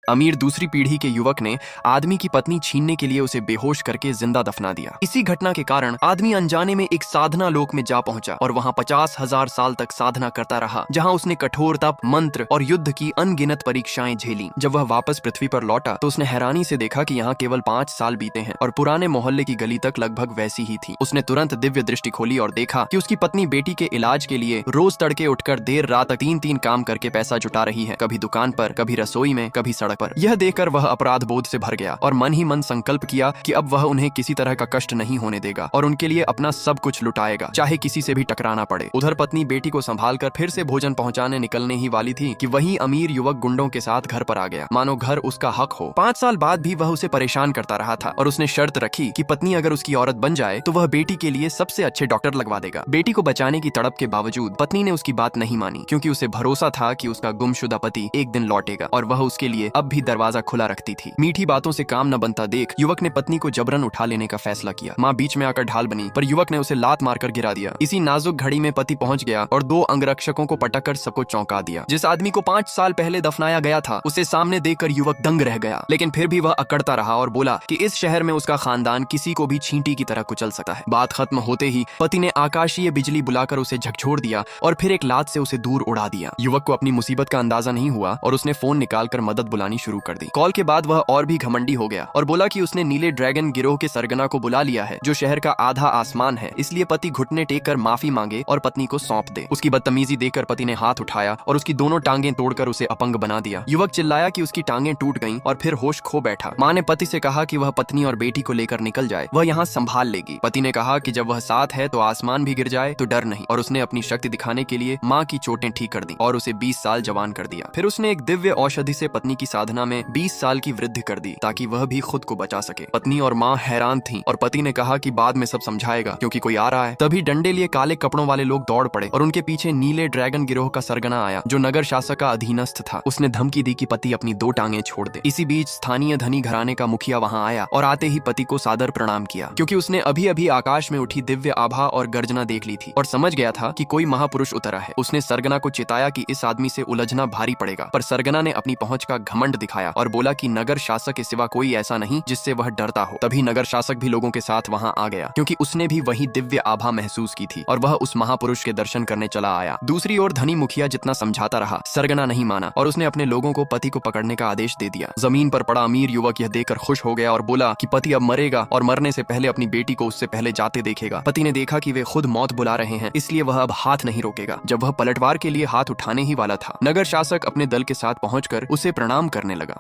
अमीर दूसरी पीढ़ी के युवक ने आदमी की पत्नी छीनने के लिए उसे बेहोश करके जिंदा दफना दिया। इसी घटना के कारण आदमी अनजाने में एक साधना लोक में जा पहुंचा और वहां 50,000 साल तक साधना करता रहा, जहां उसने कठोर तप, मंत्र और युद्ध की अनगिनत परीक्षाएं झेली। जब वह वापस पृथ्वी पर लौटा तो उसने हैरानी से देखा कि यहाँ केवल 5 साल बीते हैं और पुराने मोहल्ले की गली तक लगभग वैसी ही थी। उसने तुरंत दिव्य दृष्टि खोली और देखा कि उसकी पत्नी बेटी के इलाज के लिए रोज तड़के उठकर देर रात तक 3-3 काम करके पैसा जुटा रही है, कभी दुकान पर, कभी रसोई में, कभी सड़क पर। यह देखकर वह अपराध बोध से भर गया और मन ही मन संकल्प किया कि अब वह उन्हें किसी तरह का कष्ट नहीं होने देगा और उनके लिए अपना सब कुछ लुटाएगा, चाहे किसी से भी टकराना पड़े। उधर पत्नी बेटी को संभालकर फिर से भोजन पहुंचाने निकलने ही वाली थी कि वही अमीर युवक गुंडों के साथ घर पर आ गया, मानो घर उसका हक हो। 5 साल बाद भी वह उसे परेशान करता रहा था और उसने शर्त रखी कि पत्नी अगर उसकी औरत बन जाए तो वह बेटी के लिए सबसे अच्छे डॉक्टर लगवा देगा। बेटी को बचाने की तड़प के बावजूद पत्नी ने उसकी बात नहीं मानी, क्योंकि उसे भरोसा था कि उसका गुमशुदा पति एक दिन लौटेगा और वह उसके लिए अब भी दरवाजा खुला रखती थी। मीठी बातों से काम न बनता देख युवक ने पत्नी को जबरन उठा लेने का फैसला किया। माँ बीच में आकर ढाल बनी, पर युवक ने उसे लात मारकर गिरा दिया। इसी नाजुक घड़ी में पति पहुंच गया और 2 अंगरक्षकों को पटककर सबको चौंका दिया। जिस आदमी को 5 साल पहले दफनाया गया था उसे सामने देखकर युवक दंग रह गया, लेकिन फिर भी वह अकड़ता रहा और बोला कि इस शहर में उसका खानदान किसी को भी चींटी की तरह कुचल सकता है। बात खत्म होते ही पति ने आकाशीय बिजली बुलाकर उसे झकझोर दिया और फिर एक लात से उसे दूर उड़ा दिया। युवक को अपनी मुसीबत का अंदाजा नहीं हुआ और उसने फोन निकालकर मदद बुलानी शुरू कर दी। कॉल के बाद वह और भी घमंडी हो गया और बोला कि उसने नीले ड्रैगन गिरोह के सरगना को बुला लिया है, जो शहर का आधा आसमान है, इसलिए पति घुटने टेक कर माफी मांगे और पत्नी को सौंप दे। उसकी बदतमीजी देखकर पति ने हाथ उठाया और उसकी दोनों टांगें तोड़कर उसे अपंग बना दिया। युवक चिल्लाया कि उसकी टांगें टूट गईं और फिर होश खो बैठा। माँ ने पति से कहा कि वह पत्नी और बेटी को लेकर निकल जाए, वह यहाँ संभाल लेगी। पति ने कहा कि जब वह साथ है तो आसमान भी गिर जाए तो डर नहीं, और उसने अपनी शक्ति दिखाने के लिए माँ की चोटें ठीक कर दी और उसे 20 साल जवान कर दिया। फिर उसने एक दिव्य औषधि से पत्नी की साधना में 20 साल की वृद्धि कर दी ताकि वह भी खुद को बचा सके। पत्नी और माँ हैरान थीं और पति ने कहा कि बाद में सब समझाएगा क्योंकि कोई आ रहा है। तभी डंडे लिए काले कपड़ों वाले लोग दौड़ पड़े और उनके पीछे नीले ड्रैगन गिरोह का सरगना आया, जो नगर शासक का अधीनस्थ था। उसने धमकी दी कि पति अपनी 2 टांगें छोड़ दे। इसी बीच स्थानीय धनी घराने का मुखिया वहां आया और आते ही पति को सादर प्रणाम किया, क्योंकि उसने अभी अभी आकाश में उठी दिव्य आभा और गर्जना देख ली थी और समझ गया था कि कोई महापुरुष उतरा है। उसने सरगना को चिताया कि इस आदमी से उलझना भारी पड़ेगा, पर सरगना ने अपनी पहुंच का घमंड दिखाया और बोला कि नगर शासक के सिवा कोई ऐसा नहीं जिससे वह डरता हो। तभी नगर शासक भी लोगों के साथ वहां आ गया, क्योंकि उसने भी वही दिव्य आभा महसूस की थी और वह उस महापुरुष के दर्शन करने चला आया। दूसरी ओर धनी मुखिया जितना समझाता रहा, सरगना नहीं माना और उसने अपने लोगों को पति को पकड़ने का आदेश दे दिया। जमीन पर पड़ा अमीर युवक यह देखकर खुश हो गया और बोला कि पति अब मरेगा और मरने से पहले अपनी बेटी को उससे पहले जाते देखेगा। पति ने देखा कि वे खुद मौत बुला रहे हैं, इसलिए वह अब हाथ नहीं रोकेगा। जब वह पलटवार के लिए हाथ उठाने ही वाला था, नगर शासक अपने दल के साथ पहुंचकर उसे प्रणाम करने लगा।